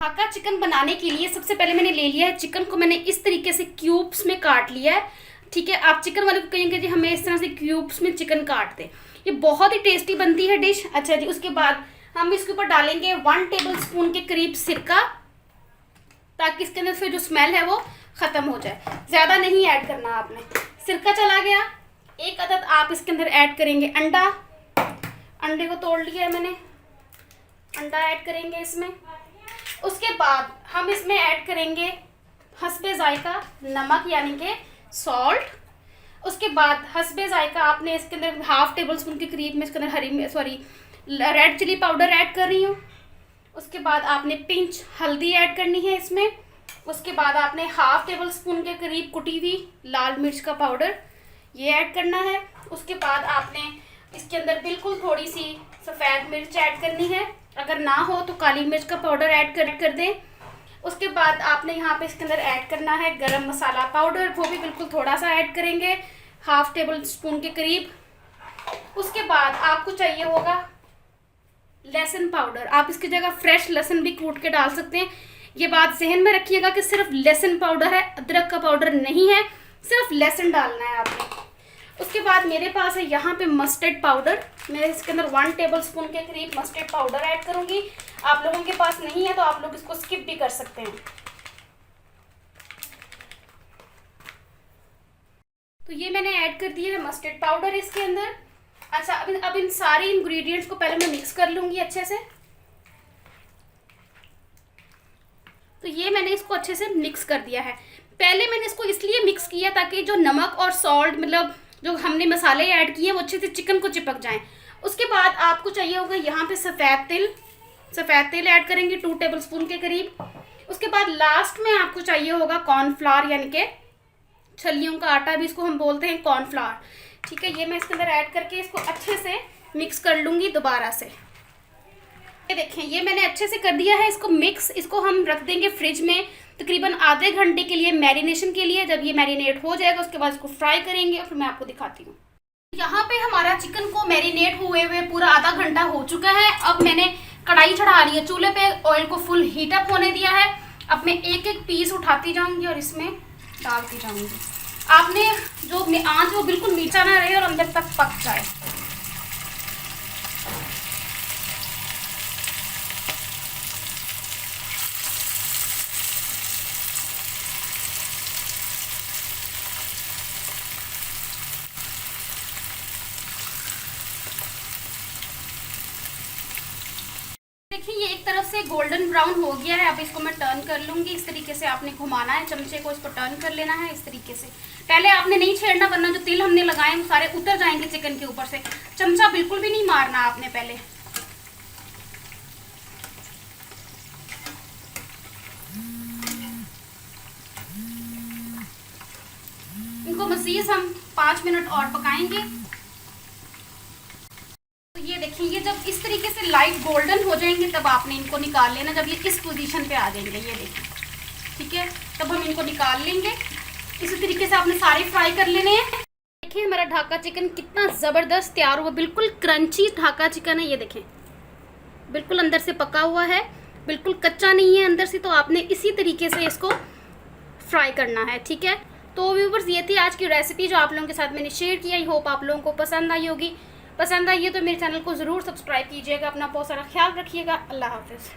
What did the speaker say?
Dhaka chicken बनाने के लिए सबसे पहले मैंने ले लिया है चिकन को, मैंने इस तरीके से क्यूब्स में काट लिया है। ठीक है, आप चिकन वाले को कहेंगे जी हमें इस तरह से क्यूब्स में चिकन काट दे, ये बहुत ही टेस्टी बनती है डिश। अच्छा जी, उसके बाद हम इसके ऊपर डालेंगे 1 टेबल स्पून के करीब सिरका, ताकि इसके अंदर से जो स्मेल है वो ख़त्म हो जाए। ज़्यादा नहीं ऐड करना आपने। सिरका चला गया। एक अदद आप इसके अंदर ऐड करेंगे अंडा, अंडे को तोड़ लिया है मैंने, अंडा ऐड करेंगे इसमें। उसके बाद हम इसमें ऐड करेंगे हस्बे जायका नमक यानी कि सॉल्ट। उसके बाद हस्बे जायका आपने इसके अंदर 1/2 टेबल स्पून के करीब में इसके अंदर रेड चिली पाउडर ऐड कर रही हूँ। उसके बाद आपने पिंच हल्दी ऐड करनी है इसमें। उसके बाद आपने 1/2 टेबल स्पून के करीब कुटी हुई लाल मिर्च का पाउडर ये ऐड करना है। उसके बाद आपने इसके अंदर बिल्कुल थोड़ी सी सफ़ेद मिर्च ऐड करनी है, अगर ना हो तो काली मिर्च का पाउडर ऐड कर दें। उसके बाद आपने यहाँ पे इसके अंदर ऐड करना है गरम मसाला पाउडर, वो भी बिल्कुल थोड़ा सा ऐड करेंगे 1/2 टेबल स्पून के करीब। उसके बाद आपको चाहिए होगा लहसुन पाउडर, आप इसकी जगह फ्रेश लहसुन भी कूट के डाल सकते हैं। ये बात जहन में रखिएगा कि सिर्फ लहसुन पाउडर है, अदरक का पाउडर नहीं है, सिर्फ लहसुन डालना है आपने। उसके बाद मेरे पास है यहाँ पे मस्टर्ड पाउडर, मैं इसके अंदर 1 टेबल स्पून के करीब मस्टर्ड पाउडर ऐड करूँगी। आप लोगों के पास नहीं है तो आप लोग इसको स्किप भी कर सकते हैं। तो ये मैंने ऐड कर दिया है मस्टर्ड पाउडर इसके अंदर। अच्छा, अब इन सारे इंग्रेडिएंट्स को पहले मैं मिक्स कर लूँगी अच्छे से। तो ये मैंने इसको अच्छे से मिक्स कर दिया है। पहले मैंने इसको इसलिए मिक्स किया ताकि जो नमक और सॉल्ट मतलब जो हमने मसाले ऐड किए वो अच्छे से चिकन को चिपक जाएं। उसके बाद आपको चाहिए होगा यहाँ पे सफ़ेद तेल ऐड करेंगे 2 टेबल स्पून के करीब। उसके बाद लास्ट में आपको चाहिए होगा कॉर्नफ्लावर यानी कि छलियों का आटा भी इसको हम बोलते हैं कॉर्नफ्लावर। ठीक है, ये मैं इसके अंदर ऐड करके इसको अच्छे से मिक्स कर लूँगी दोबारा से। ये देखें, ये मैंने अच्छे से कर दिया है इसको मिक्स। इसको हम रख देंगे फ्रिज में तकरीबन आधे घंटे के लिए मैरिनेशन के लिए। जब ये मैरिनेट हो जाएगा उसके बाद इसको फ्राई करेंगे और फिर मैं आपको दिखाती हूँ। यहाँ पे हमारा चिकन को मैरिनेट हुए हुए पूरा आधा घंटा हो चुका है। अब मैंने कढ़ाई चढ़ा ली है चूल्हे पे, ऑयल को फुल हीट अप होने दिया है। अब मैं एक एक पीस उठाती जाऊँगी और इसमें डालती जाऊँगी। आपने जो आँच वो बिल्कुल नीचा ना रहे और अंदर तक पक जाए। देखिए, ये एक तरफ से गोल्डन ब्राउन हो गया है। अब इसको मैं टर्न कर लूँगी। इस तरीके से आपने घुमाना है चमचे को, इसको टर्न कर लेना है इस तरीके से। पहले आपने नहीं छेड़ना वरना जो तिल हमने लगाए वो सारे उतर जाएंगे चिकन के ऊपर से। चमचा बिल्कुल भी नहीं मारना आपने पहले। इनको मज़ीद हम 5 मिनट और पकाएंगे। ये देखिए, ये जब इस तरीके से लाइट गोल्डन हो जाएंगे तब आपने इनको निकाल लेना। जब ये इस पोजीशन पे आ जाएंगे, ये देखिए, ठीक है, तब हम इनको निकाल लेंगे। इसी तरीके से आपने सारे फ्राई कर लेने हैं। देखिए हमारा ढाका चिकन कितना ज़बरदस्त तैयार हुआ, बिल्कुल क्रंची ढाका चिकन है। ये देखें, बिल्कुल अंदर से पका हुआ है, बिल्कुल कच्चा नहीं है अंदर से। तो आपने इसी तरीके से इसको फ्राई करना है। ठीक है, तो व्यूअर्स ये थी आज की रेसिपी जो आप लोगों के साथ मैंने शेयर किया। आई होप आप लोगों को पसंद आई होगी। पसंद आई है तो मेरे चैनल को ज़रूर सब्सक्राइब कीजिएगा। अपना बहुत सारा ख्याल रखिएगा। अल्लाह हाफिज़।